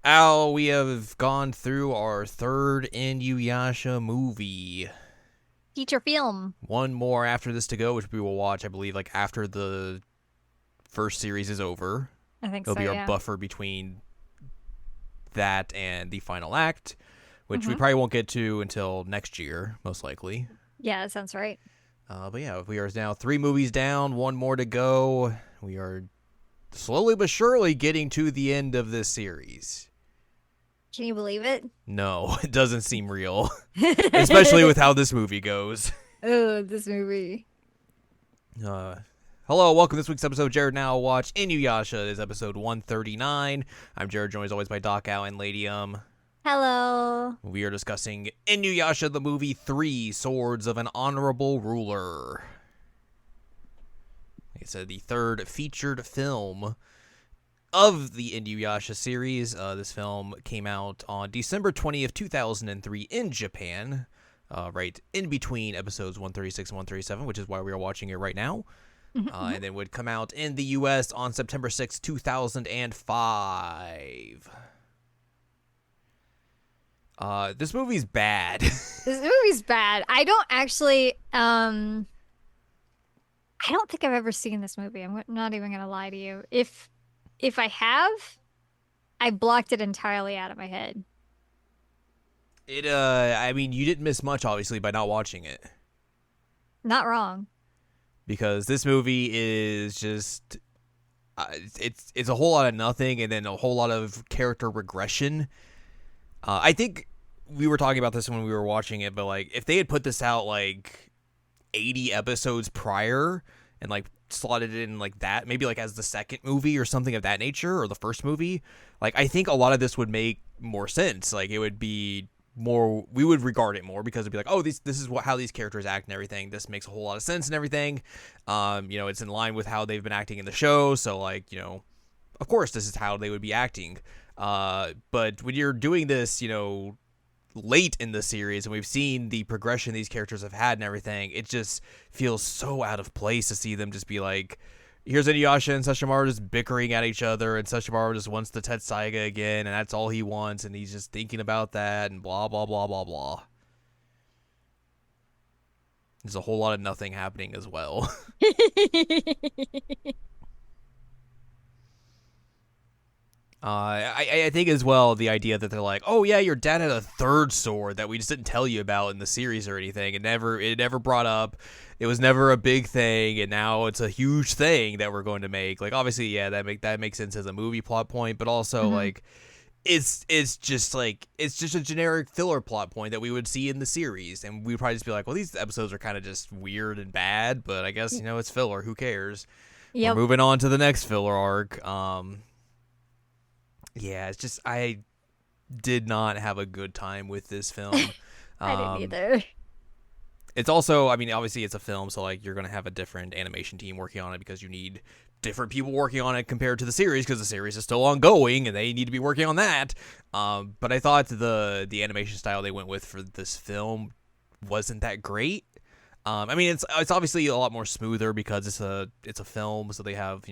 Al, we have gone through our third Inuyasha movie. Feature film. One more after this to go, which we will watch, I believe, like after the first series is over. I think It'll so, be our yeah. buffer between that and the final act, which we hmm probably won't get to until next year, most likely. Yeah, that sounds right. But yeah, we are now 3 movies down, one more to go. We are slowly but surely getting to the end of this series. Can you believe it? No, it doesn't seem real, especially with how this movie goes. Oh, this movie. Uh, Hello, welcome to this week's episode of Jared Now Watch Inuyasha. It is episode 139. I'm Jared, joined as always by Doc Al and Lady Hello. We are discussing Inuyasha the movie 3, Swords of an Honorable Ruler. Like I said, the third featured film of the Inuyasha series. This film came out on December 20th, 2003 in Japan, right in between episodes 136 and 137, which is why we are watching it right now. Mhm. And then would come out in the U.S. on September 6th, 2005. This movie's bad. This movie's bad. I don't actually, I don't think I've ever seen this movie. I'm not even gonna lie to you. If I have, I blocked it entirely out of my head. I mean, you didn't miss much, obviously, by not watching it. Not wrong. Because this movie is just it's a whole lot of nothing and then a whole lot of character regression. I think we were talking about this when we were watching it, but like if they had put this out like 80 episodes prior and like slotted it in like that, maybe like as the second movie or something of that nature, or the first movie, like I think a lot of this would make more sense. Like it would be more, we would regard it more because it'd be like, oh, this is how these characters act and everything. This makes a whole lot of sense and everything. It's in line with how they've been acting in the show, so like, of course this is how they would be acting. But when you're doing this, late in the series and we've seen the progression these characters have had and everything, it just feels so out of place to see them just be like, here's Inuyasha and Sesshomaru just bickering at each other, and Sesshomaru just wants the Tetsaiga again, and that's all he wants, and he's just thinking about that, and blah, blah, blah, blah, blah. There's a whole lot of nothing happening as well. I think as well the idea that they're like, oh yeah, your dad had a third sword that we just didn't tell you about in the series or anything. It never brought up. It was never a big thing, and now it's a huge thing that we're going to make. Like obviously, yeah, that makes sense as a movie plot point, but also hmm like it's just a generic filler plot point that we would see in the series, and we'd probably just be like, well, these episodes are kind of just weird and bad, but I guess it's filler. Who cares? We're Yep. moving on to the next filler arc. Yeah, it's just I did not have a good time with this film. I didn't Um, either. it's also, I mean, obviously it's a film, so like you're gonna have a different animation team working on it because you need different people working on it compared to the series because the series is still ongoing and they need to be working on that. But I thought the animation style they went with for this film wasn't that great. I mean, it's obviously a lot more smoother because it's a film, so they have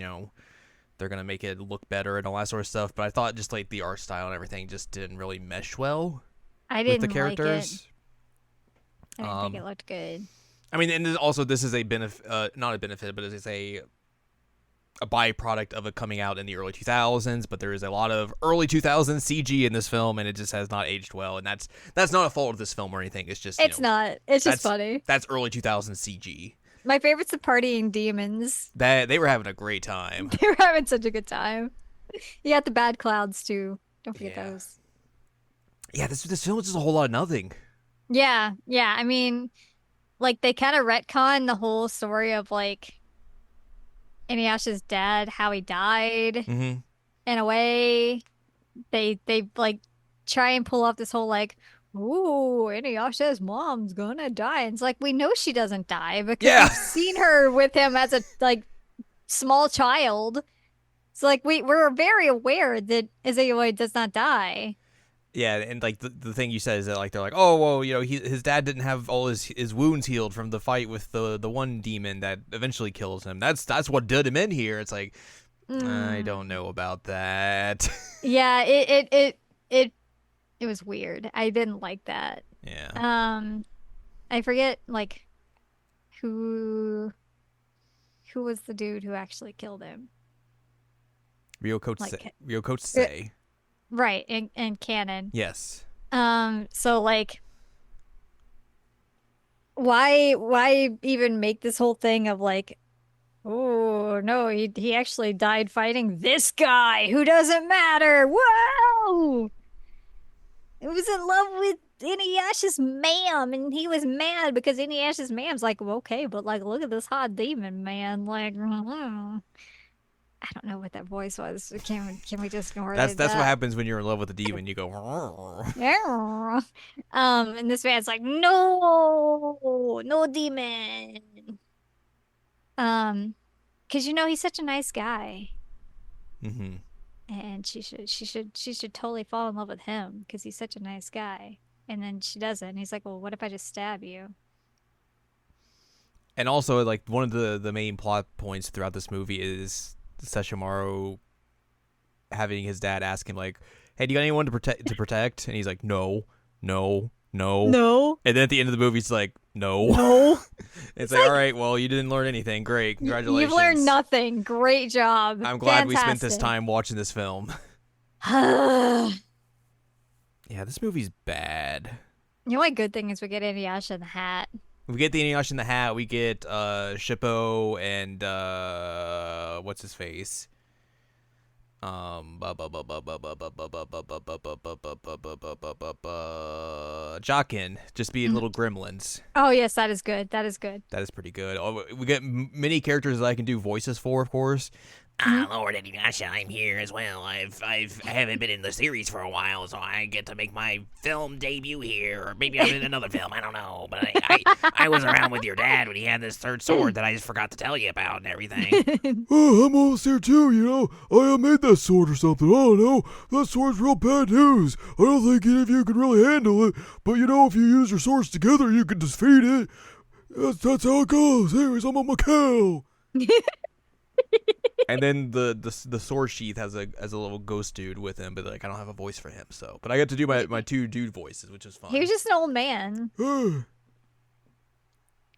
they're gonna make it look better and all that sort of stuff. But I thought just like the art style and everything just didn't really mesh well I with the didn't like it. characters. I didn't think it looked good. I mean, and also this is a benefit, not a benefit, but it's a byproduct of it coming out in the early 2000s. But there is a lot of early 2000s CG in this film, and it just has not aged well. And that's not a fault of this film or anything. It's just It's not. It's just funny. that's early 2000s CG. My favorite's the partying demons. That they were having a great time. They were having such a good time. You got the bad clouds too. Don't forget Yeah, those. yeah. This film is just a whole lot of nothing. Yeah, yeah. I mean, like they kind of retcon the whole story of like Inuyasha's dad, how he died Mm-hmm. in a way. They like try and pull off this whole like, ooh, Inuyasha's mom's gonna die. And it's like we know she doesn't die because Yeah. we've seen her with him as a like small child. So like we're very aware that Izayoi does not die. Yeah, and like the thing you said is that like they're like, oh well, his dad didn't have all his wounds healed from the fight with the one demon that eventually kills him. That's what did him in here. It's like I don't Mm. know about that. Yeah, it it it was weird. I didn't like that. Yeah. Um, I forget like who who was the dude who actually killed him. Like Ryoko uh, say. right in canon. Yes. So like why even make this whole thing of like, oh no, he actually died fighting this guy who doesn't matter. Whoa! It was in love with Inuyasha's ma'am, and he was mad because Inuyasha's ma'am's like, well, okay, but like, look at this hot demon man. Like, I don't know what that voice was. Can we just ignore That's what that? happens when you're in love with a demon. You go. Yeah. And this man's like, no, no demon. Um, because he's such a nice guy, hmm and she should totally fall in love with him because he's such a nice guy. And then she doesn't. And he's like, well, what if I just stab you? And also, like one of the main plot points throughout this movie is Sesshomaru having his dad ask him like, "Hey, do you got anyone to protect?" And he's like, "No, no, no." No, And then at the end of the movie, he's like, "No." no. It's It's like, all like right, well, you didn't learn anything. Great, you've learned congratulations. nothing. Great job. I'm glad we spent this Fantastic. time watching this film. The Yeah, this movie's bad. only good thing is we get Inuyasha in the hat. We get the Inuyasha in the hat. We get Shippo and what's his face? Jockin just being little gremlins. Oh yes, that is good. That is good. That is pretty good. Oh, we get many characters that I can do voices for, of course. Mhm. Lord Inuyasha, I'm here as well. I haven't been in the series for a while, so I get to make my film debut here, or maybe I'm in another film. I don't know, but I was around with your dad when he had this third sword that I just forgot to tell you about and everything. Oh, I'm almost here too, you know. I made that sword or something. I don't know. That sword's real bad news. I don't think any of you can really handle it. But you know, if you use your swords together, you can defeat it. That's how it goes. Anyways, I'm on my cow. And then the sword sheath has a little ghost dude with him, but like I don't have a voice for him. So, but I got to do my two dude voices, which is He was fun. just an old man. Hey,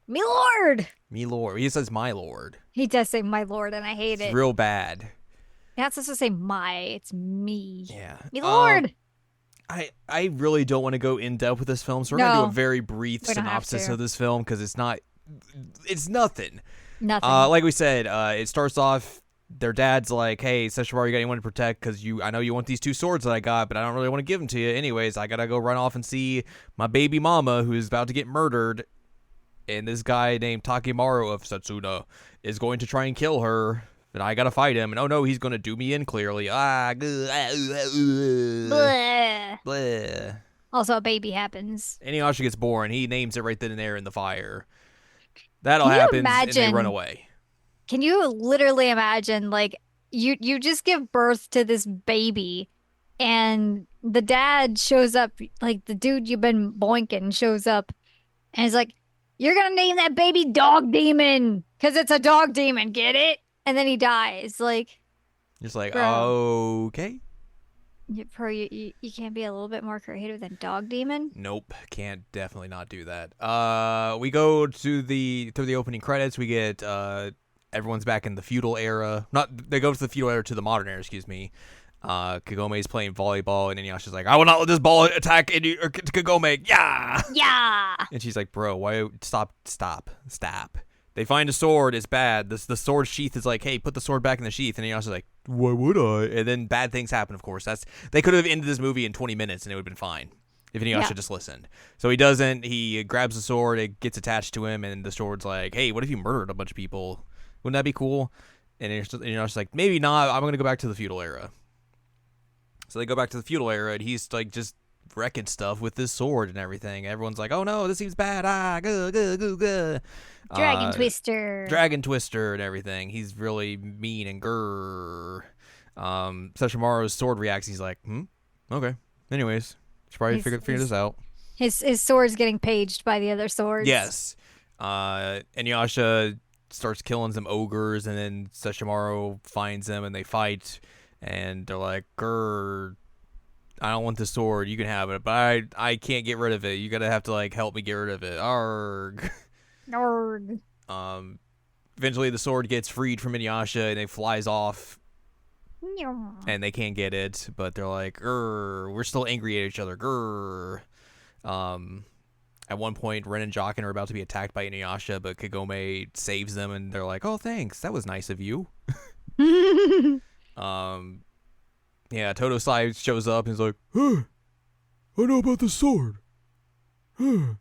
Me lord. Me lord, he says my lord. He does say my lord, and I hate It's it. real bad. You're not supposed to say my, it's me. Yeah. Me lord. I really don't want to go in depth with this film, so we're gonna do a No, very brief we don't have synopsis to. of this film because it's nothing. Nothing. Like we said, it starts off. Their dad's like, "Hey, Sesshomaru, you got anyone to protect? Because I know you want these two swords that I got, but I don't really want to give them to you. Anyways, I gotta go run off and see my baby mama who's about to get murdered, and this guy named Takemaru of Satsuna is going to try and kill her." And I gotta fight him, and oh no, he's gonna do me in clearly. Bleh. Bleh. Also, a baby happens. Inuyasha gets born. He names it right then and there in the fire. That all Can you happens, and they run imagine? away. Can you literally imagine like you just give birth to this baby and the dad shows up, like the dude you've been boinking shows up and he's like, "You're gonna name that baby Dog Demon because it's a dog demon, get it?" And then he dies. Like, Just like, bro, okay. you can't be a little bit more creative than Dog Demon? Nope, can't definitely not do that. We go to the opening credits. We get everyone's back in the feudal era. Not they go to the feudal era to the modern era. Excuse me. Kagome's playing volleyball, and Inuyasha's like, "I will not let this ball attack Kagome." Yeah. Yeah. And she's like, "Bro, why? Stop. They find a sword. It's bad. The sword sheath is like, hey, put the sword back in the sheath." And Inuyasha's like, "Why would I?" And then bad things happen. Of course, they could have ended this movie in 20 minutes, and it would have been fine if Inuyasha Yeah. just listened. So he doesn't. He grabs the sword. It gets attached to him, and the sword's like, "Hey, what if you murdered a bunch of people? Wouldn't that be cool?" And Inuyasha's like, "Maybe not. I'm gonna go back to the feudal era." So they go back to the feudal era, and he's like just wrecking stuff with this sword and everything. Everyone's like, "Oh no, this seems bad." Go. Dragon Twister. Dragon Twister and everything. He's really mean and grrr. Sesshomaru's sword reacts. He's like, okay. Anyways, should probably He's- figure this out. His sword's getting paged by the other swords. Yes. Inuyasha starts killing some ogres, and then Sesshomaru finds them, and they fight, and they're like, grrr. I don't want the sword. You can have it, but I can't get rid of it. You gotta have to like help me get rid of it. Arg. Arg. Eventually the sword gets freed from Inuyasha and it flies off, and they can't get it. But they're like, "Grr, we're still angry at each other." Grr. At one point, Ren and Jockin are about to be attacked by Inuyasha, but Kagome saves them, and they're like, "Oh, thanks. That was nice of you." Yeah, Totosai shows up and is like, Huh, I know about the sword. Huh.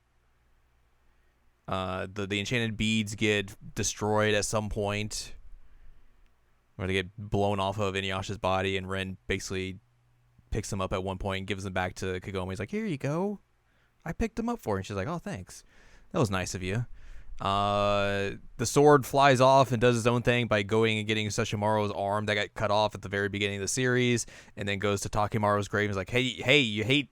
The enchanted beads get destroyed at some point, or they get blown off of Inuyasha's body, and Ren basically picks them up at one point and gives them back to Kagome. He's like, "Here you go. I picked them up for you." And she's like, "Oh, thanks. That was nice of you." The sword flies off and does its own thing by going and getting Sesshomaru's arm that got cut off at the very beginning of the series, and then goes to Takemaru's grave and is like, hey, you hate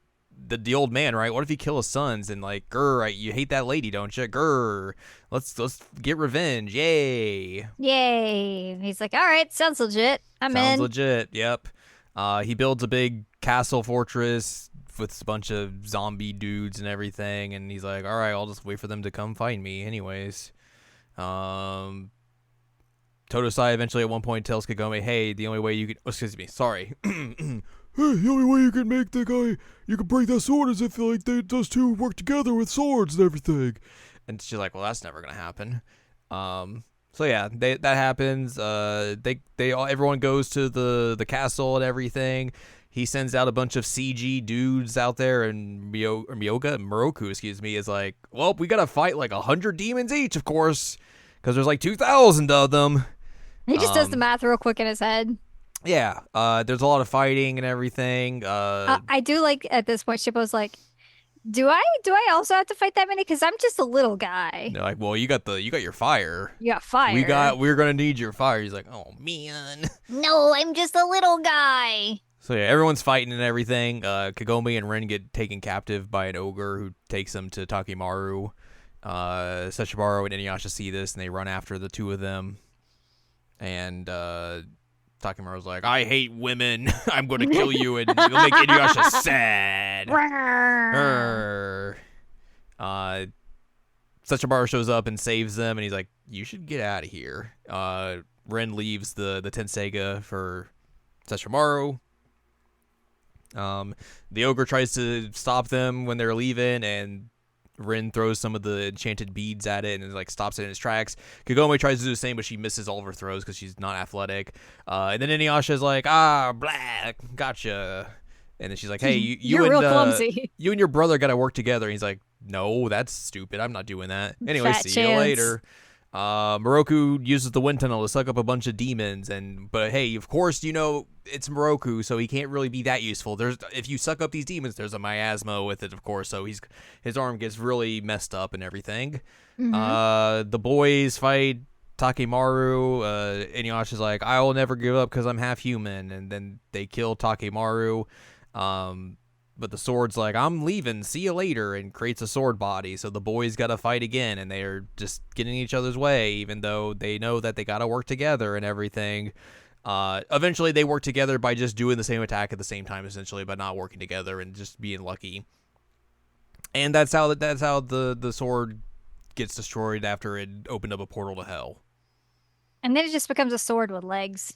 the old man, right? What if you kill his sons? And like, grr, you hate that lady, don't you? Grr, let's get revenge, yay! Yay! He's like, all right, sounds legit. I'm Sounds in. legit. Yep. He builds a big castle fortress with a bunch of zombie dudes and everything, and he's like, all right, I'll just wait for them to come find me anyways. Totosai eventually at one point tells Kagome, hey, the only way you can, excuse me, sorry. Hey, the only way you can make the guy, you can break that sword is if like those two work together with swords and everything. And she's like, well, that's never gonna happen. So yeah, that happens. Everyone goes to the castle and everything. He sends out a bunch of CG dudes out there, and Moroku, is like, well, we gotta fight like 100 demons each, of course, because there's like 2,000 of them. He just does the math real quick in his head. Yeah, there's a lot of fighting and everything. I do like at this point, Shippo's like, do I also have to fight that many? Because I'm just a little guy. They're like, well, you got your fire. You got fire. We're gonna need your fire. He's like, oh man. No, I'm just a little guy. So yeah, everyone's fighting and everything. Kagome and Ren get taken captive by an ogre who takes them to Takemaru. Sesshomaru and Inuyasha see this, and they run after the two of them. And Takemaru's like, I hate women. I'm going to kill you, and you'll make Inuyasha sad. Sesshomaru shows up and saves them, and he's like, you should get out of here. Ren leaves the Tenseiga for Sesshomaru. The ogre tries to stop them when they're leaving, and Rin throws some of the enchanted beads at it and like stops it in its tracks. Kagome tries to do the same, but she misses all of her throws because she's not athletic. And then Inuyasha's like, blah, gotcha. And then she's like, hey, You're real clumsy. You and your brother got to work together. And he's like, no, that's stupid. I'm not doing that. Anyway, Fat see you later. Moroku uses the wind tunnel to suck up a bunch of demons, but hey, of course, it's Moroku, so he can't really be that useful. If you suck up these demons, there's a miasma with it, of course, so his arm gets really messed up and everything. The boys fight Takemaru. Inuyasha's like, I will never give up because I'm half human, and then they kill Takemaru. But the sword's like, I'm leaving, see you later, and creates a sword body. So the boys got to fight again, and they're just getting each other's way, even though they know that they got to work together and everything. Eventually, they work together by just doing the same attack at the same time, essentially, but not working together and just being lucky. And that's how the sword gets destroyed after it opened up a portal to hell. And then it just becomes a sword with legs.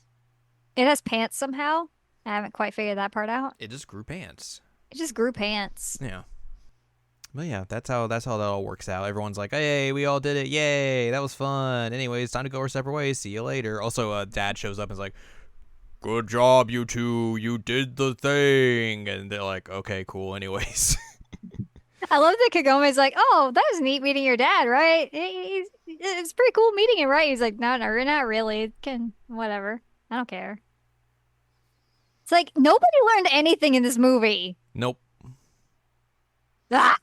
It has pants somehow. I haven't quite figured that part out. It just grew pants. It just grew pants. Yeah. But yeah, that's how that all works out. Everyone's like, hey, we all did it. Yay, that was fun. Anyways, time to go our separate ways. See you later. Also, Dad shows up and is like, good job, you two. You did the thing. And they're like, okay, cool. Anyways. I love that Kagome's like, oh, that was neat meeting your dad, right? It's pretty cool meeting him, right? He's like, no, not really. Whatever. I don't care. It's like, nobody learned anything in this movie. Nope. Ah!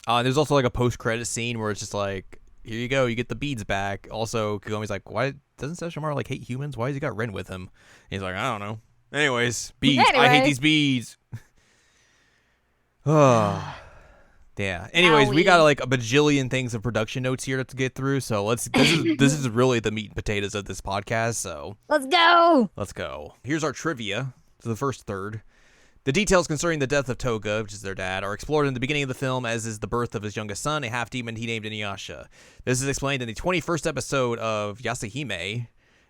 There's also like a post-credit scene where it's just like, here you go, you get the beads back. Also, Kagome's like, why doesn't Sesshomaru like hate humans? Why has he got Ren with him? He's like, I don't know. Anyways, beads. I hate these beads. Oh. Yeah. Anyways, we got like a bajillion things of production notes here to get through, so this is really the meat and potatoes of this podcast, so let's go. Here's our trivia. So the first third. The details concerning the death of Toga, which is their dad, are explored in the beginning of the film, as is the birth of his youngest son, a half-demon he named Inuyasha. This is explained in the 21st episode of Yasahime,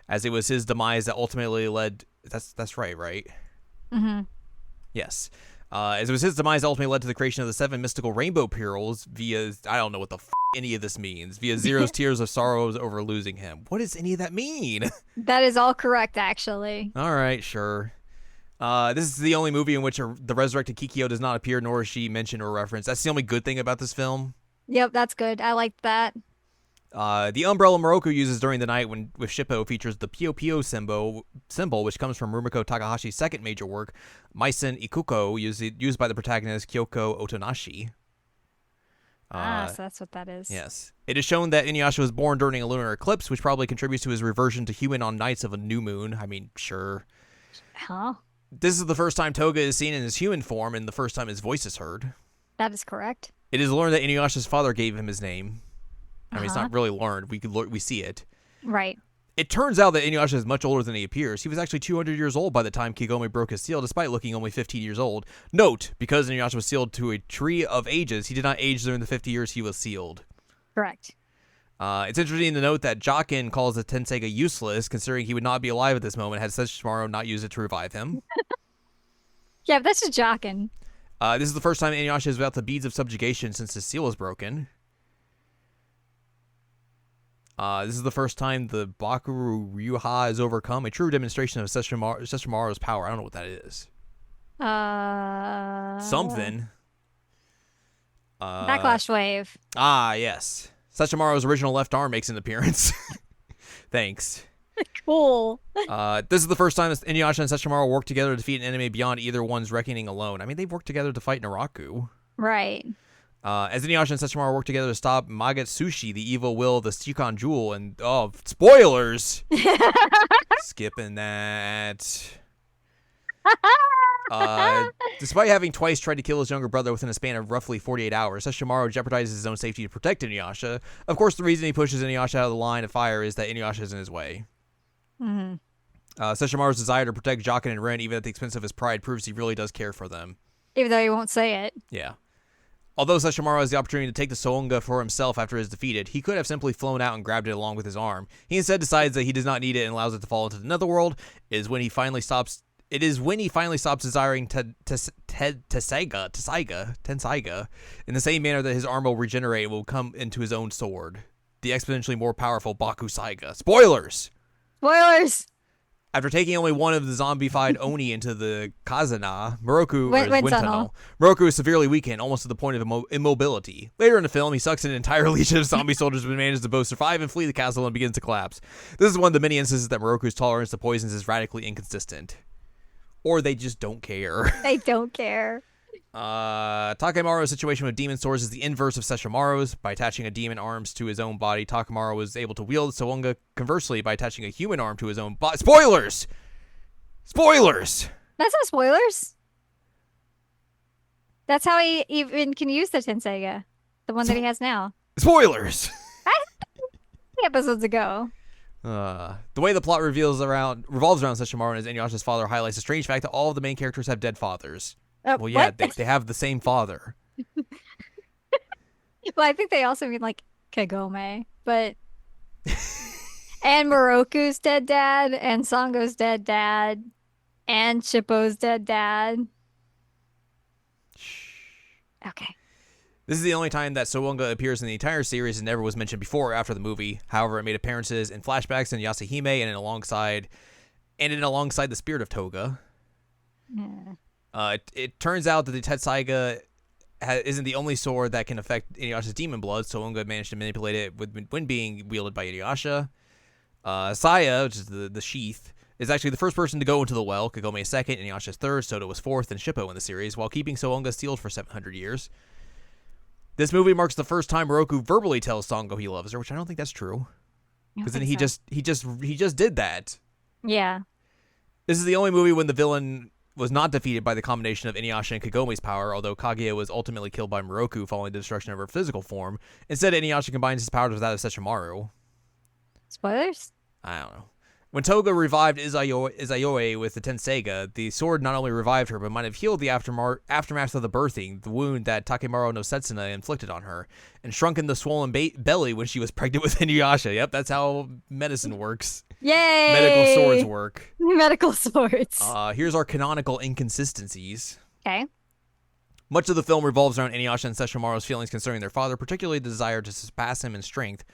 as it was his demise that ultimately led... That's right? Mm-hmm. Yes. As it was his demise that ultimately led to the creation of the 7 mystical rainbow pearls via... I don't know what the any of this means. Via Zero's tears of sorrows over losing him. What does any of that mean? That is all correct, actually. All right, sure. This is the only movie in which the resurrected Kikyo does not appear, nor is she mentioned or referenced. That's the only good thing about this film. Yep, that's good. I liked that. The umbrella Moroku uses during the night with Shippo features the Pio Pio symbol, which comes from Rumiko Takahashi's second major work, Maisen Ikuko, used by the protagonist Kyoko Otonashi. So that's what that is. Yes. It is shown that Inuyasha was born during a lunar eclipse, which probably contributes to his reversion to human on nights of a new moon. I mean, sure. Huh? This is the first time Toga is seen in his human form and the first time his voice is heard. That is correct. It is learned that Inuyasha's father gave him his name. I mean, it's Uh-huh. not really learned. We see it. Right. It turns out that Inuyasha is much older than he appears. He was actually 200 years old by the time Kigome broke his seal, despite looking only 15 years old. Note, because Inuyasha was sealed to a tree of ages, he did not age during the 50 years he was sealed. Correct. It's interesting to note that Jokin calls the Tenseiga useless, considering he would not be alive at this moment had Sesshomaru not used it to revive him. Yeah, but that's just jocking. This is the first time Inuyasha is without the beads of subjugation since his seal was broken. This is the first time the Bakuru Ryuha is overcome, a true demonstration of Sesshomaru's power. I don't know what that is. Something. Backlash wave. Yes. Sesshomaru's original left arm makes an appearance. Thanks. Cool. This is the first time Inuyasha and Sesshomaru work together to defeat an enemy beyond either one's reckoning alone. I mean, they've worked together to fight Naraku. Right. As Inuyasha and Sesshomaru work together to stop Magetsushi, the evil will of the Shikon Jewel, and spoilers! Skipping that. Despite having twice tried to kill his younger brother within a span of roughly 48 hours, Sesshomaru jeopardizes his own safety to protect Inuyasha. Of course, the reason he pushes Inuyasha out of the line of fire is that Inuyasha is in his way. Mm-hmm. Sesshomaru's desire to protect Jokin and Ren, even at the expense of his pride, proves he really does care for them. Even though he won't say it. Yeah. Although Sesshomaru has the opportunity to take the Soonga for himself after it is defeated, he could have simply flown out and grabbed it along with his arm. He instead decides that he does not need it and allows it to fall into the netherworld. It is when he finally stops desiring Tenseiga in the same manner that his arm will regenerate and will come into his own sword, the exponentially more powerful Baku Saiga. Spoilers! Spoilers! After taking only one of the zombified Oni into the Kazana, Wind tunnel. Moroku is severely weakened, almost to the point of immobility. Later in the film, he sucks an entire legion of zombie soldiers but manages to both survive and flee the castle and begins to collapse. This is one of the many instances that Moroku's tolerance to poisons is radically inconsistent. Or they just don't care. They don't care. Takemaru's situation with demon swords is the inverse of Sesshomaru's. By attaching a demon arms to his own body, Takemaru was able to wield Soonga. Conversely, by attaching a human arm to his own body... Spoilers! Spoilers! That's not spoilers. That's how he even can use the Tenseiga. The one that he has now. Spoilers! 3 episodes ago. The way the plot revolves around Sesshomaru and Inuyasha's father highlights the strange fact that all of the main characters have dead fathers. Well, yeah, they have the same father. Well, I think they also mean like Kagome, but and Moroku's dead dad, and Sango's dead dad, and Shippo's dead dad. Okay. This is the only time that Soonga appears in the entire series and never was mentioned before or after the movie. However, it made appearances in flashbacks in Yasahime and alongside the spirit of Toga. Yeah. It turns out that the Tenseiga isn't the only sword that can affect Inuyasha's demon blood. Soonga managed to manipulate it when being wielded by Inuyasha. Saya, which is the sheath, is actually the first person to go into the well. Kagome is second, Inuyasha is third, Soto was fourth, and Shippo in the series, while keeping Soonga sealed for 700 years. This movie marks the first time Moroku verbally tells Sango he loves her, which I don't think that's true. Because then he just did that. Yeah. This is the only movie when the villain was not defeated by the combination of Inuyasha and Kagome's power, although Kaguya was ultimately killed by Moroku following the destruction of her physical form. Instead, Inuyasha combines his powers with that of Sesshomaru. Spoilers? I don't know. When Toga revived Izayoi with the Tenseiga, the sword not only revived her, but might have healed the aftermath of the birthing, the wound that Takemaru no Setsuna inflicted on her, and shrunken the swollen belly when she was pregnant with Inuyasha. Yep, that's how medicine works. Yay! Medical swords work. Medical swords. Here's our canonical inconsistencies. Okay. Much of the film revolves around Inuyasha and Sesshomaru's feelings concerning their father, particularly the desire to surpass him in strength.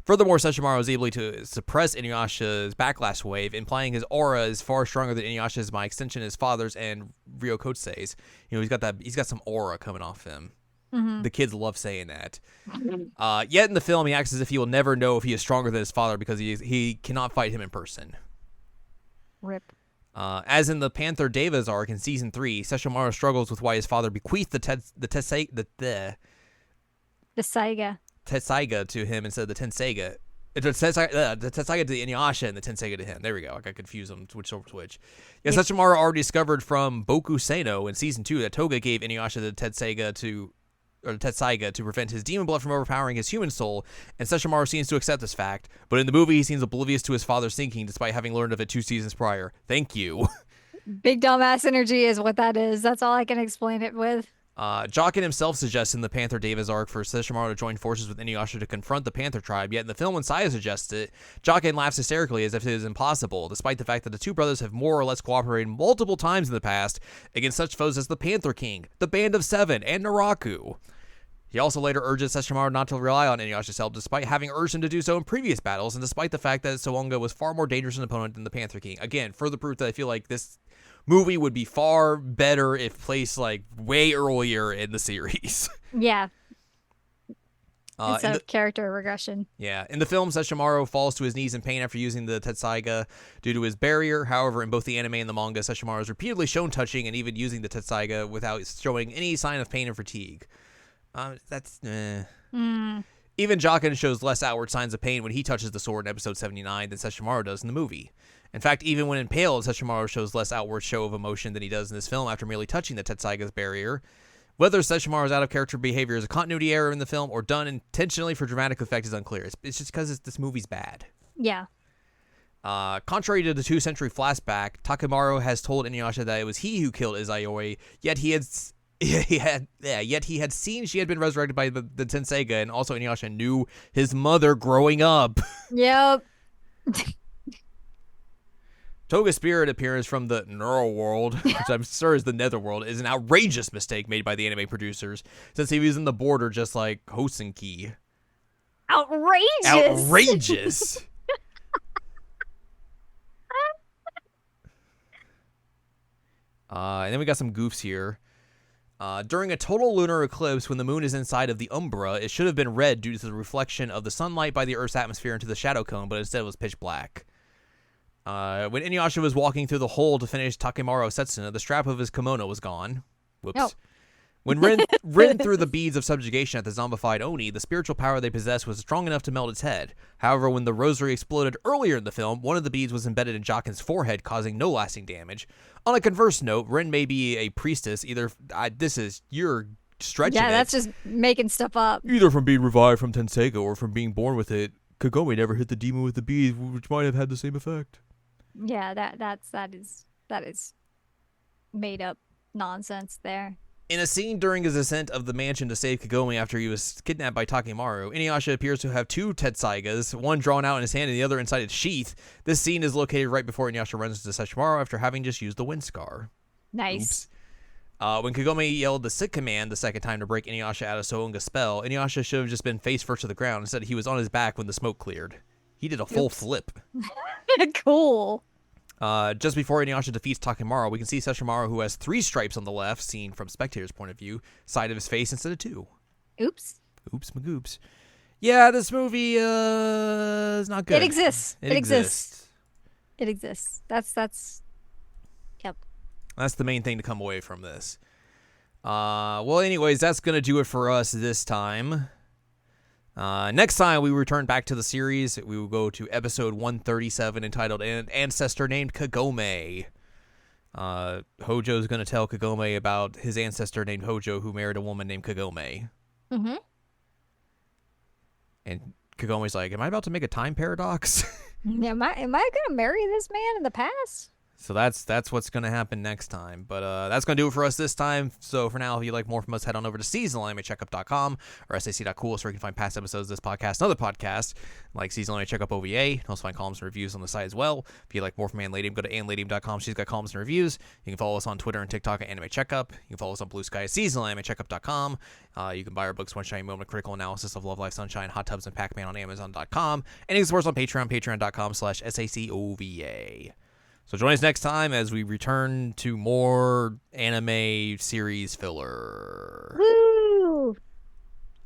Furthermore, Sesshomaru is able to suppress Inuyasha's backlash wave, implying his aura is far stronger than Inuyasha's, by extension his father's and Ryokotsu's. He's got some aura coming off him. Mm-hmm. The kids love saying that. Yet in the film, he acts as if he will never know if he is stronger than his father because he cannot fight him in person. Rip. As in the Panther Devas arc in season 3, Sesshomaru struggles with why his father bequeathed the Saiga. Tetsaiga to him instead of the Tenseiga. The Tetsaiga to the Inuyasha and the Tenseiga to him. There we go. I got confused on which over which. Yeah, Sesshomaru already discovered from Boku Seno in season 2 that Toga gave Inuyasha the Tetsaiga to prevent his demon blood from overpowering his human soul, and Sesshomaru seems to accept this fact, but in the movie he seems oblivious to his father's thinking despite having learned of it 2 seasons prior. Thank you. Big dumbass energy is what that is. That's all I can explain it with. Jockin himself suggests in the Panther Devas arc for Sesshomaru to join forces with Inuyasha to confront the Panther tribe, yet in the film when Saya suggests it, Jockin laughs hysterically as if it is impossible, despite the fact that the two brothers have more or less cooperated multiple times in the past against such foes as the Panther King, the Band of Seven, and Naraku. He also later urges Sesshomaru not to rely on Inuyasha's help, despite having urged him to do so in previous battles, and despite the fact that Soonga was far more dangerous an opponent than the Panther King. Again, further proof that I feel like this movie would be far better if placed like way earlier in the series. Yeah. Instead of character regression. Yeah. In the film, Sesshomaru falls to his knees in pain after using the Tetsaiga due to his barrier. However, in both the anime and the manga, Sesshomaru is repeatedly shown touching and even using the Tetsaiga without showing any sign of pain or fatigue. Even Jockin shows less outward signs of pain when he touches the sword in episode 79 than Sesshomaru does in the movie. In fact, even when impaled, Sesshomaru shows less outward show of emotion than he does in this film after merely touching the Tetsaiga's barrier. Whether Sesshomaru's out-of-character behavior is a continuity error in the film or done intentionally for dramatic effect is unclear. It's just because this movie's bad. Yeah. Contrary to the 2-century flashback, Takemaru has told Inuyasha that it was he who killed Izayoi, yet he had seen she had been resurrected by the Tenseiga, and also Inuyasha knew his mother growing up. Yep. Toga's spirit appearance from the neural world, which I'm sure is the netherworld, is an outrageous mistake made by the anime producers, since he was in the border just like Hosenki. Outrageous! Outrageous! And then we got some goofs here. During a total lunar eclipse, when the moon is inside of the umbra, it should have been red due to the reflection of the sunlight by the Earth's atmosphere into the shadow cone, but instead it was pitch black. When Inuyasha was walking through the hole to finish Takemaru Setsuna, the strap of his kimono was gone. Whoops. Oh. When Rin threw the beads of subjugation at the zombified Oni, the spiritual power they possessed was strong enough to melt its head. However, when the rosary exploded earlier in the film, one of the beads was embedded in Jockin's forehead, causing no lasting damage. On a converse note, Rin may be a priestess. You're stretching Yeah, that's just making stuff up. Either from being revived from Tenseiga or from being born with it. Kagome never hit the demon with the beads, which might have had the same effect. Yeah, that is made up nonsense there. In a scene during his ascent of the mansion to save Kagome after he was kidnapped by Takemaru, Inuyasha appears to have 2 Tetsaigas, one drawn out in his hand and the other inside its sheath. This scene is located right before Inuyasha runs into Sesshomaru after having just used the wind scar. Nice. Oops. When Kagome yelled the sit command the second time to break Inuyasha out of Soonga's spell, Inuyasha should have just been face first to the ground. Instead, he was on his back when the smoke cleared. He did a full flip. Cool. Just before Inuyasha defeats Takemaru, we can see Sesshomaru, who has 3 stripes on the left, seen from spectator's point of view, side of his face instead of 2. Oops. Oops, magoops. Yeah, this movie is not good. It exists. It exists. It exists. That's. Yep. That's the main thing to come away from this. Well, anyways, that's gonna do it for us this time. Next time we return back to the series, we will go to episode 137 entitled An Ancestor Named Kagome. Hojo's going to tell Kagome about his ancestor named Hojo who married a woman named Kagome. Mm-hmm. And Kagome's like, am I about to make a time paradox? Am I gonna marry this man in the past? So that's what's going to happen next time. But that's going to do it for us this time. So for now, if you'd like more from us, head on over to seasonalanimecheckup.com or sac.cool, so you can find past episodes of this podcast and other podcasts like Seasonal Anime Checkup OVA. You can also find columns and reviews on the site as well. If you'd like more from Ann Ladium, go to annladium.com. She's got columns and reviews. You can follow us on Twitter and TikTok at Anime Checkup. You can follow us on Blue Sky at seasonalanimecheckup.com. You can buy our books, One Shiny Moment, Critical Analysis of Love, Life, Sunshine, Hot Tubs, and Pac-Man on Amazon.com. And you can support us on Patreon, patreon.com/SACOVA. So join us next time as we return to more anime series filler. Woo!